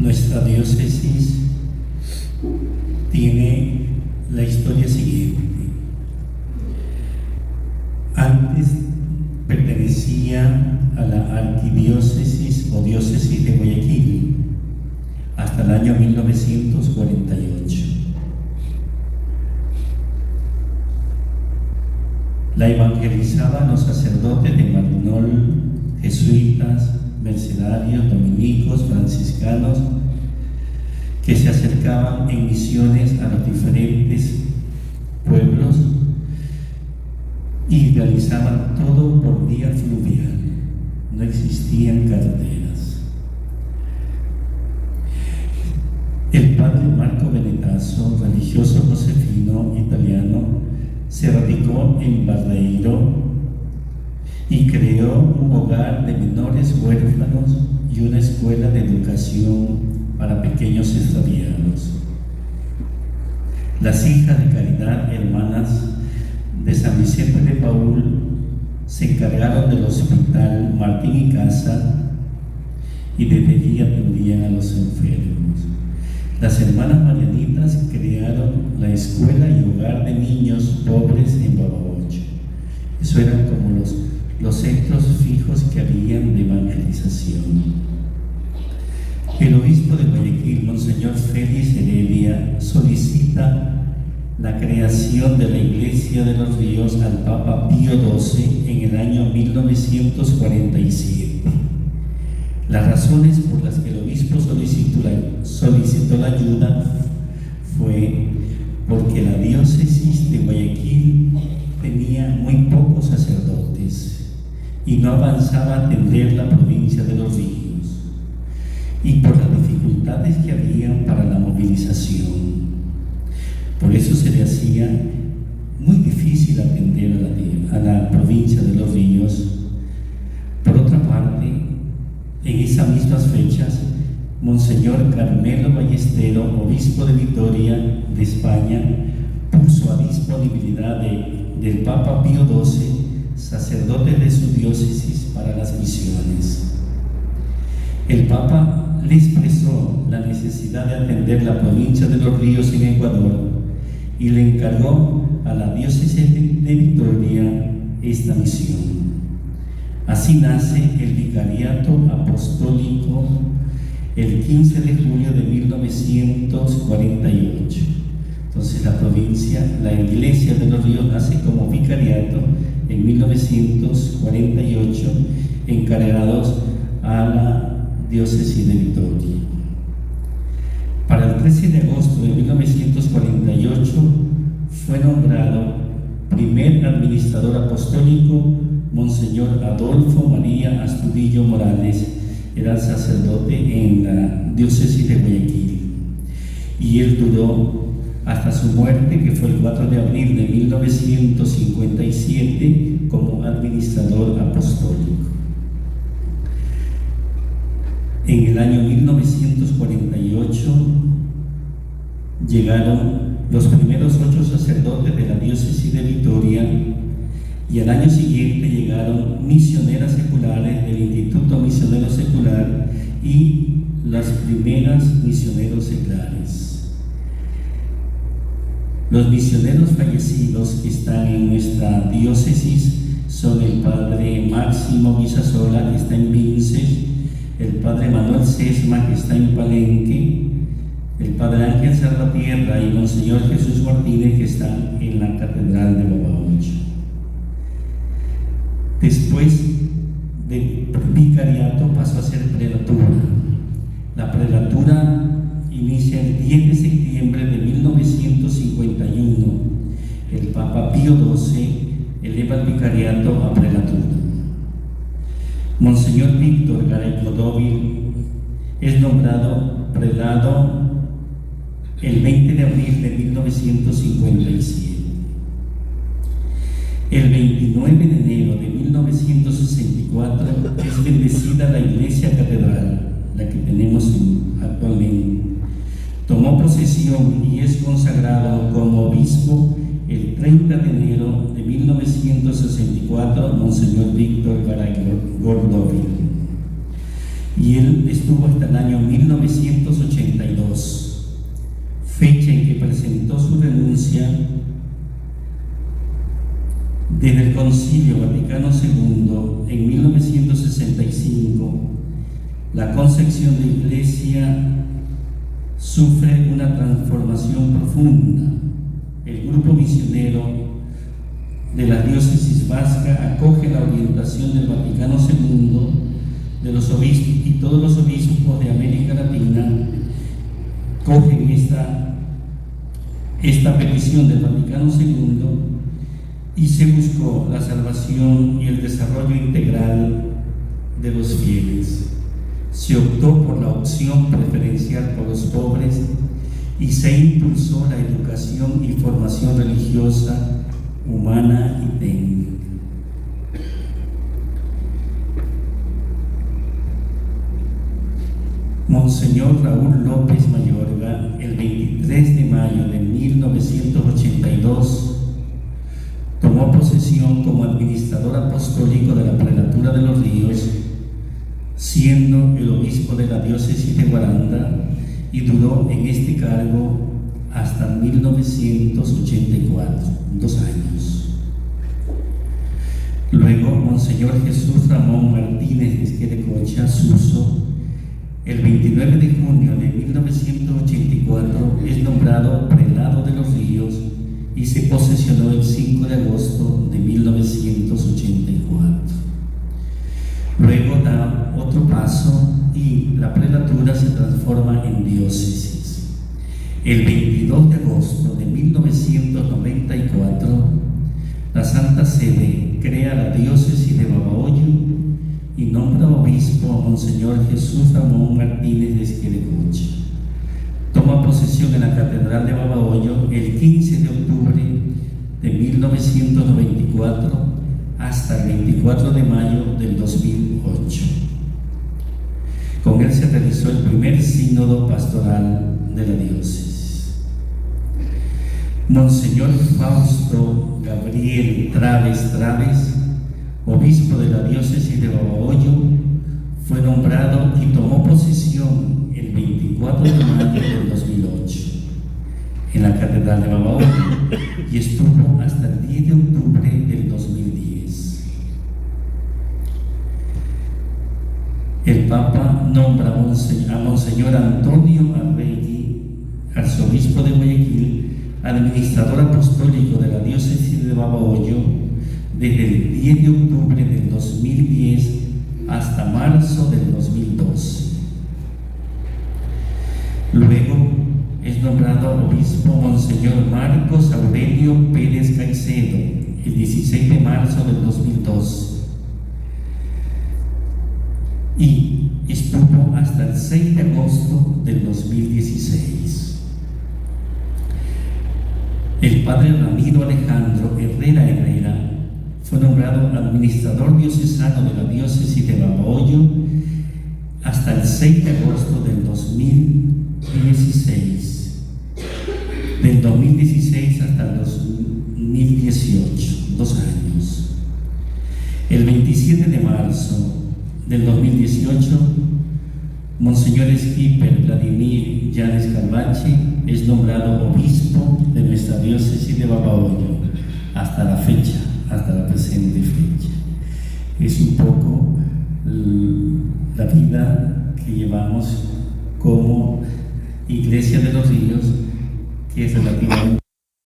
Nuestra diócesis tiene la historia siguiente. Antes pertenecía a la arquidiócesis o diócesis de Guayaquil hasta el año 1948. La evangelizaban los sacerdotes de Marinol, jesuitas, mercedarios, dominicos, franciscanos, que se acercaban en misiones a los diferentes pueblos y realizaban todo por vía fluvial. No existían carreteras. El padre Marco Benetazo, religioso josefino italiano, se radicó en Barreiro y creó un hogar de menores huérfanos y una escuela de educación para pequeños extraviados. Las hijas de caridad, hermanas de San Vicente de Paúl, se encargaron del hospital Martín y Casa y desde allí atendían a los enfermos. Las hermanas marianitas crearon la escuela y hogar de niños pobres en Babahoyo. Eso eran como los centros fijos que habían de evangelización. El obispo de Guayaquil, Monseñor Félix Heredia, solicita la creación de la Iglesia de los Ríos al Papa Pío XII en el año 1947. Las razones por las que el obispo solicitó la ayuda fue porque la diócesis de Guayaquil tenía muy pocos sacerdotes y no avanzaba a atender la provincia de Los Ríos, y por las dificultades que había para la movilización. Por eso se le hacía muy difícil atender a la provincia de Los Ríos. Por otra parte, en esas mismas fechas, Monseñor Carmelo Ballestero, obispo de Vitoria, de España, puso a disponibilidad del Papa Pío XII sacerdotes de su diócesis para las misiones. El Papa le expresó la necesidad de atender la provincia de Los Ríos en Ecuador y le encargó a la diócesis de Vitoria esta misión. Así nace el Vicariato Apostólico el 15 de julio de 1948. Entonces la Iglesia de Los Ríos nace como vicariato en 1948, encargados a la diócesis de Vitoria. Para el 13 de agosto de 1948 fue nombrado primer administrador apostólico Monseñor Adolfo María Astudillo Morales. Era sacerdote en la diócesis de Guayaquil, y él duró hasta su muerte, que fue el 4 de abril de 1957, como administrador apostólico. En el año 1948 llegaron los primeros 8 sacerdotes de la diócesis de Vitoria, y al año siguiente llegaron misioneras seculares del Instituto Misionero Secular y las primeras misioneros seculares. Los misioneros fallecidos que están en nuestra diócesis son el padre Máximo Guisasola, que está en Vinces, el padre Manuel Sesma, que está en Palenque, el padre Ángel Salvatierra y Monseñor Jesús Martínez, que están en la Catedral de Babahoyo. Después del vicariato pasó a ser prelatura. La prelatura inicia el 10 de septiembre de 1951. El Papa Pío XII eleva el vicariato a prelatura. Monseñor Víctor Garay Clodovil es nombrado prelado el 20 de abril de 1957. El 29 de enero de 1964 es bendecida la Iglesia Catedral, la que tenemos actualmente. Tomó posesión y es consagrado como obispo el 30 de enero de 1964 Monseñor Víctor Garay Clodovil. y él estuvo hasta el año 1982, fecha en que presentó su renuncia. Desde el Concilio Vaticano II, en 1965, la concepción de Iglesia sufre una transformación profunda. El grupo misionero de la diócesis vasca acoge la orientación del Vaticano II de los obispos, y todos los obispos de América Latina cogen esta petición del Vaticano II, y se buscó la salvación y el desarrollo integral de los fieles. Se optó por la opción preferencial por los pobres y se impulsó la educación y formación religiosa, humana y técnica. Monseñor Raúl López Mayorga, el 23 de mayo de 1982, tomó posesión como administrador apostólico de la Prelatura de los Ríos, siendo el obispo de la diócesis de Guaranda, y duró en este cargo hasta 1984, 2 años. Luego, Monseñor Jesús Ramón Martínez de Esquerecocha Suso, el 29 de junio de 1984, es nombrado prelado de los Ríos y se posesionó el 5 de agosto de 1984. Luego da otro paso y la prelatura se transforma en diócesis. El 22 de agosto de 1994, la Santa Sede crea la diócesis de Babahoyo y nombra obispo a Monseñor Jesús Ramón Martínez de Esquerecocha. Toma posesión en la Catedral de Babahoyo el 15 de octubre de 1994 hasta el 24 de mayo del 2008. Con él se realizó el primer sínodo pastoral de la diócesis. Monseñor Fausto Gabriel Traves, obispo de la diócesis de Babahoyo, fue nombrado y tomó posesión el 24 de mayo del 2008 en la Catedral de Babahoyo y estuvo hasta el 10 de octubre del 2010. El Papa nombra a Monseñor Antonio Arregui, arzobispo de Guayaquil, administrador apostólico de la diócesis de Babahoyo desde el 10 de octubre del 2010 hasta marzo del 2012. Luego es nombrado obispo Monseñor Marcos Aurelio Pérez Caicedo el 16 de marzo del 2012 y estuvo hasta el 6 de agosto del 2016. El padre Ramiro Alejandro Herrera fue nombrado administrador diocesano de la diócesis de Babahoyo hasta el 6 de agosto del 2016. Del 2016 hasta el 2018, 2 años. El 27 de marzo del 2018, Monseñor Skipper Vladimir Llanes Calvache es nombrado obispo de nuestra diócesis de Babahoyo hasta la fecha, hasta la presente fecha. Es un poco la vida que llevamos como Iglesia de los Ríos, que es relativamente